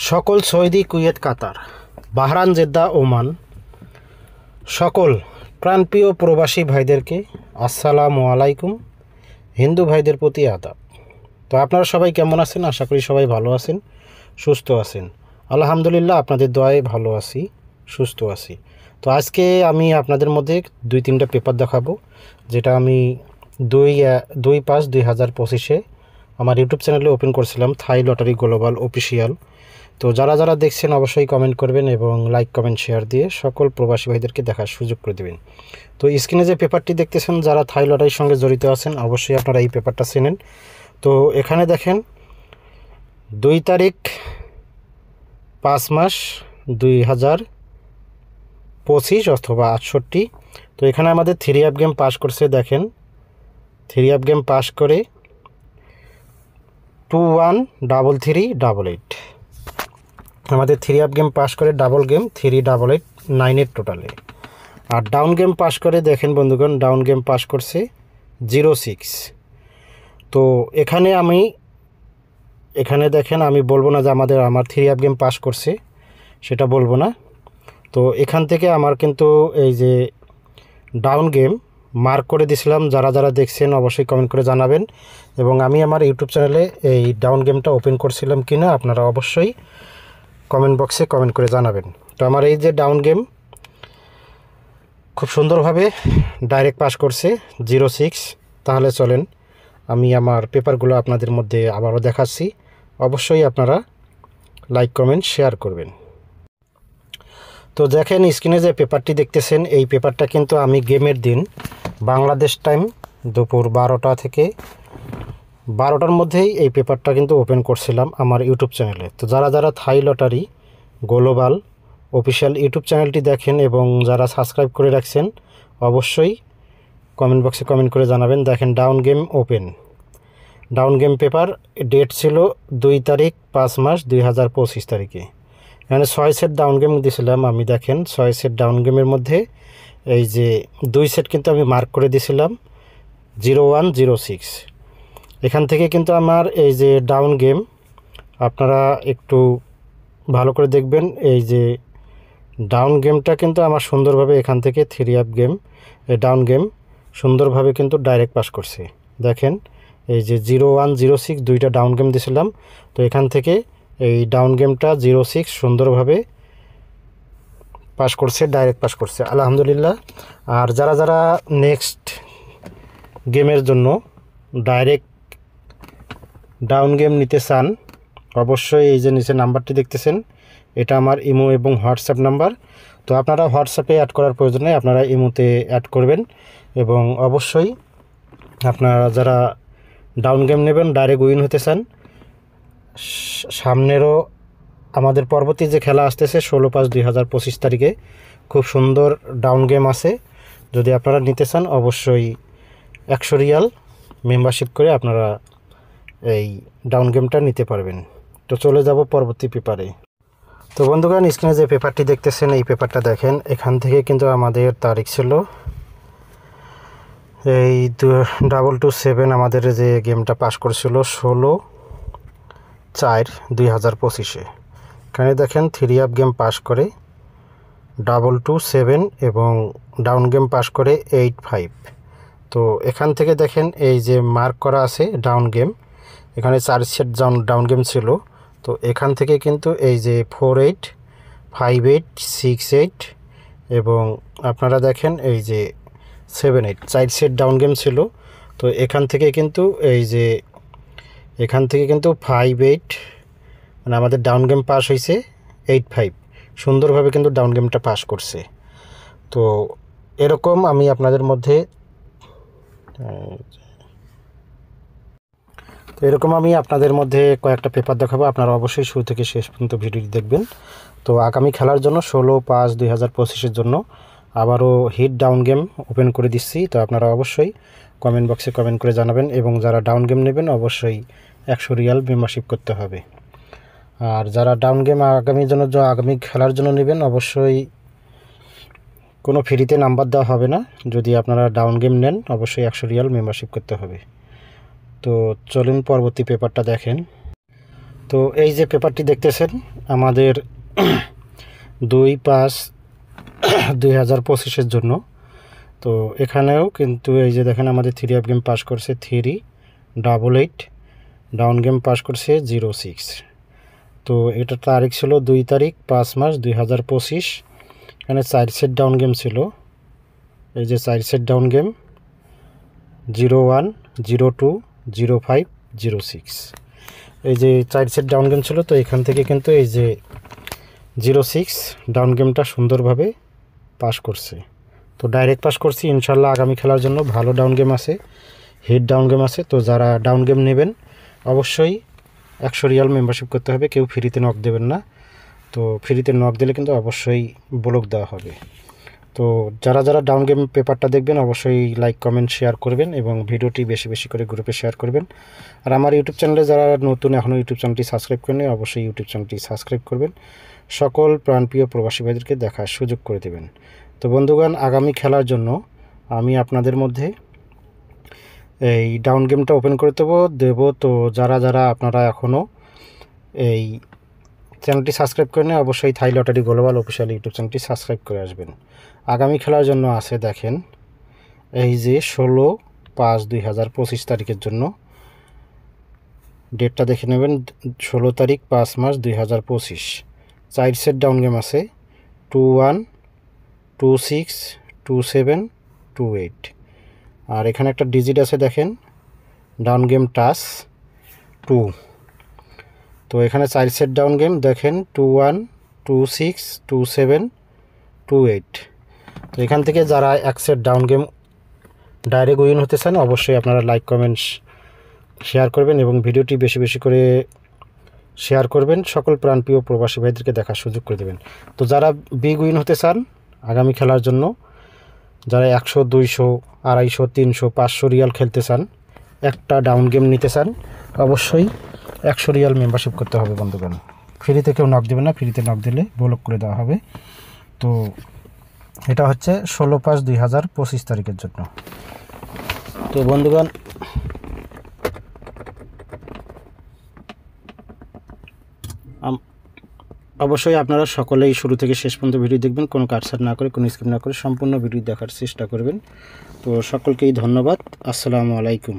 সকল Saudi, Kuwait, কাতার, বাহরান, Jeddah, Oman সকল প্রাণপ্রিয় প্রবাসী ভাইদেরকে আসসালামু আলাইকুম। হিন্দু ভাইদের প্রতি আদাব। তো আপনারা সবাই কেমন আছেন? আশা করি সবাই ভালো আছেন, সুস্থ আছেন। আলহামদুলিল্লাহ, আপনাদের দোয়ায় ভালো আছি, সুস্থ আছি। তো আজকে আমি আপনাদের মধ্যে 2-3টা পেপার দেখাবো, যেটা আমি 2/5/2025 আমার ইউটিউব চ্যানেলে ওপেন করছিলাম, থাই লটারি গ্লোবাল অফিসিয়াল। তো যারা যারা দেখছেন অবশ্যই কমেন্ট করবেন এবং লাইক, কমেন্ট, শেয়ার দিয়ে সকল প্রবাসী ভাইদেরকে দেখার সুযোগ করে দেবেন। তো স্ক্রিনে যে পেপারটি দেখতেছেন, যারা থাই লটারির সঙ্গে জড়িত আছেন অবশ্যই আপনারা এই পেপারটা চেনেন। তো এখানে দেখেন 2 তারিখ 5 মাস 2025 অথবা 68। তো এখানে আমাদের 3 গেম পাস করছে। দেখেন 3 গেম পাস করে 213388 আমাদের 3 গেম পাস করে ডাবল গেম 3889 টোটালে। আর ডাউন গেম পাস করে দেখেন বন্ধুগণ, ডাউন গেম পাস করছে 06। তো এখানে দেখেন আমি বলবো না যে আমার 3 গেম পাস করছে, সেটা বলবো না। তো এখান থেকে আমার কিন্তু এই যে ডাউন গেম মার্ক করে দিয়েছিলাম। যারা যারা দেখছেন অবশ্যই কমেন্ট করে জানাবেন। এবং আমি আমার ইউটিউব চ্যানেলে এই ডাউন গেমটা ওপেন করছিলাম কিনা আপনারা অবশ্যই কমেন্ট বক্সে কমেন্ট করে জানাবেন। তো আমার এই যে ডাউন গেম খুব সুন্দরভাবে ডাইরেক্ট পাস করছে 06। তাহলে চলেন আমি আমার পেপারগুলো আপনাদের মধ্যে আবারও দেখাচ্ছি। অবশ্যই আপনারা লাইক, কমেন্ট, শেয়ার করবেন। তো দেখেন স্ক্রিনে যে পেপারটি দেখতেছেন, এই পেপারটা কিন্তু আমি গেমের দিন বাংলাদেশ টাইম দুপুর 12টা থেকে 12টার মধ্যেই এই পেপারটা কিন্তু ওপেন করছিলাম আমার ইউটিউব চ্যানেলে। তো যারা যারা থাই লটারি গ্লোবাল অফিসিয়াল ইউটিউব চ্যানেলটি দেখেন এবং যারা সাবস্ক্রাইব করে রাখছেন অবশ্যই কমেন্ট বক্সে কমেন্ট করে জানাবেন। দেখেন ডাউন গেম ওপেন, ডাউন গেম পেপার ডেট ছিল 2 তারিখ 5 মাস 2025 তারিখে। এখানে 6 সেট ডাউন গেম দিয়েছিলাম আমি। দেখেন 6 সেট ডাউন গেমের মধ্যে এই যে 2 সেট কিন্তু আমি মার্ক করে দিয়েছিলাম 0106। এখান থেকে কিন্তু আমার এই যে ডাউন গেম আপনারা একটু ভালো করে দেখবেন। এই যে ডাউন গেমটা কিন্তু আমার সুন্দরভাবে এখান থেকে 3 গেম এই ডাউন গেম সুন্দরভাবে কিন্তু ডাইরেক্ট পাস করছে। দেখেন এই যে 0106 2টা ডাউন গেম দিয়েছিলাম। তো এখান থেকে এই ডাউন গেমটা 06 সুন্দরভাবে পাস করছে, ডাইরেক্ট পাস করছে, আলহামদুলিল্লাহ। আর যারা যারা নেক্সট গেমের জন্য ডাইরেক্ট ডাউন গেম নিতে চান অবশ্যই এই যে নিচে নাম্বারটি দেখতেছেন, এটা আমার ইমো এবং হোয়াটসঅ্যাপ নাম্বার। তো আপনারা হোয়াটসঅ্যাপে অ্যাড করার প্রয়োজন নেই, আপনারা ইমোতে অ্যাড করবেন। এবং অবশ্যই আপনারা যারা ডাউন গেম নেবেন, ডাইরেক্ট উইন হতে চান, সামনেরও আমাদের পরবর্তী যে খেলা আসতেছে 16/5/2025 তারিখে খুব সুন্দর ডাউন গেম আছে। যদি আপনারা নিতে চান অবশ্যই 100 রিয়াল মেম্বারশিপ করে আপনারা এই ডাউন গেমটা নিতে পারবেন। তো চলে যাব পরবর্তী পেপারে। তো বন্ধুগণ স্ক্রিনে যে পেপারটি দেখতেছেন, এই পেপারটা দেখেন। এখান থেকে কিন্তু আমাদের তারিখ ছিল এই 227 আমাদের যে গেমটা পাস করেছিল 16/4/2025। এখানে দেখেন 3 গেম পাস করে 227 এবং ডাউন গেম পাস করে 85। তো এখান থেকে দেখেন এই যে মার্ক করা আছে ডাউন গেম, এখানে 4 সেট ডাউন গেম ছিল। তো এখান থেকে কিন্তু এই যে 48, 58, 68 এবং আপনারা দেখেন এই যে 78 4 সেট ডাউন গেম ছিল। তো এখান থেকে কিন্তু 58 মানে আমাদের ডাউন গেম পাস হয়েছে 85। সুন্দরভাবে কিন্তু ডাউন গেমটা পাস করছে। তো এরকম আমি আপনাদের মধ্যে কয়েকটা পেপার দেখাবো। আপনারা অবশ্যই শুরু থেকে শেষ পর্যন্ত ভিডিওটি দেখবেন। তো আগামী খেলার জন্য 16/5/2025 জন্য আবারও হিট ডাউন গেম ওপেন করে দিচ্ছি। তো আপনারা অবশ্যই কমেন্ট বক্সে কমেন্ট করে জানাবেন। এবং যারা ডাউন গেম নেবেন অবশ্যই 100 রিয়াল মেম্বারশিপ করতে হবে। আর যারা ডাউন গেম আগামী খেলার জন্য নেবেন অবশ্যই কোনো ফ্রিতে নাম্বার দেওয়া হবে না। যদি আপনারা ডাউন গেম নেন অবশ্যই 100 রিয়াল মেম্বারশিপ করতে হবে। তো চলুন পরবর্তী পেপারটা দেখেন। তো এই যে পেপারটি দেখতেছেন আমাদের 2/5/2025-এর জন্য। তো এখানেও কিন্তু এই যে দেখেন আমাদের 3 আপ গেম পাস করছে 388, ডাউন গেম পাস করছে 06। তো এটা তারিখ ছিল 2 তারিখ 5 মাস 2025। এখানে 4 সেট ডাউন গেম ছিল, এই যে 4 সেট ডাউন গেম 01, 02, 05, 06। এই যে 4 সেট ডাউন গেম ছিল। তো এখান থেকে কিন্তু এই যে 06 ডাউন গেমটা সুন্দরভাবে পাস করছে। তো ডাইরেক্ট পাস করছি। ইনশাল্লাহ আগামী খেলার জন্য ভালো ডাউন গেম আছে, হিট ডাউন গেম আছে। তো যারা ডাউন গেম নেবেন অবশ্যই 100 রিয়াল মেম্বারশিপ করতে হবে, কেউ ফ্রিতে নক দেবেন না। তো ফ্রিতে নক দিলে কিন্তু অবশ্যই ব্লক দেওয়া হবে। তো যারা যারা ডাউন গেম পেপারটা দেখবেন অবশ্যই লাইক কমেন্ট শেয়ার করবেন এবং ভিডিওটি বেশি বেশি করে গ্রুপে শেয়ার করবেন। আর আমার ইউটিউব চ্যানেলে যারা নতুন এখনও ইউটিউব চ্যানেলটি সাবস্ক্রাইব করেন অবশ্যই ইউটিউব চ্যানেলটি সাবস্ক্রাইব করবেন। সকল প্রাণপ্রিয় প্রবাসী ভাইদেরকে দেখার সুযোগ করে দেবেন। তো বন্ধুগণ, আগামী খেলার জন্য আমি আপনাদের মধ্যে এই ডাউন গেমটা ওপেন করে দেবো। তো যারা যারা আপনারা এখনও এই চ্যানেলটি সাবস্ক্রাইব করে নেন অবশ্যই থাই লটারি গ্লোবাল অফিসিয়াল ইউটিউব চ্যানেলটি সাবস্ক্রাইব করে আসবেন। আগামী খেলার জন্য আছে দেখেন এই যে 16/5/2025 তারিখের জন্য ডেটটা দেখে নেবেন। 16 তারিখ 5 মাস 2025। 4 সেট ডাউন গেম আছে 21, 26, 27, 28। আর এখানে একটা ডিজিট আছে দেখেন ডাউন গেম টাচ 2। তো এখানে 4 সেট ডাউন গেম দেখেন 21, 26, 27, 28। তো এখান থেকে যারা 1 set down game direct win হতে চান অবশ্যই আপনারা লাইক কমেন্টস শেয়ার করবেন এবং ভিডিওটি বেশি বেশি করে শেয়ার করবেন। সকল প্রাণপ্রিয় প্রবাসী ভাইদেরকে দেখার সুযোগ করে দেবেন। তো যারা বিগ উইন হতে চান আগামী খেলার জন্য, যারা 100, 200, 250, 300, 500 রিয়াল খেলতে চান, একটা ডাউন গেম নিতে চান অবশ্যই 100 রিয়াল মেম্বারশিপ করতে হবে বন্ধুগণ। ফ্রিতে কেউ নক দেবে না, ফ্রিতে নক দিলে ব্লক করে দেওয়া হবে। তো এটা হচ্ছে 16/5/2025 তারিখের জন্য। তো বন্ধুগণ, অবশ্যই আপনারা সকলেই শুরু থেকে শেষ পর্যন্ত ভিডিও দেখবেন, কোনো কাটছাট না করে, কোনো স্কিপ না করে সম্পূর্ণ ভিডিও দেখার চেষ্টা করবেন। তো সকলকেই ধন্যবাদ। আসসালামু আলাইকুম।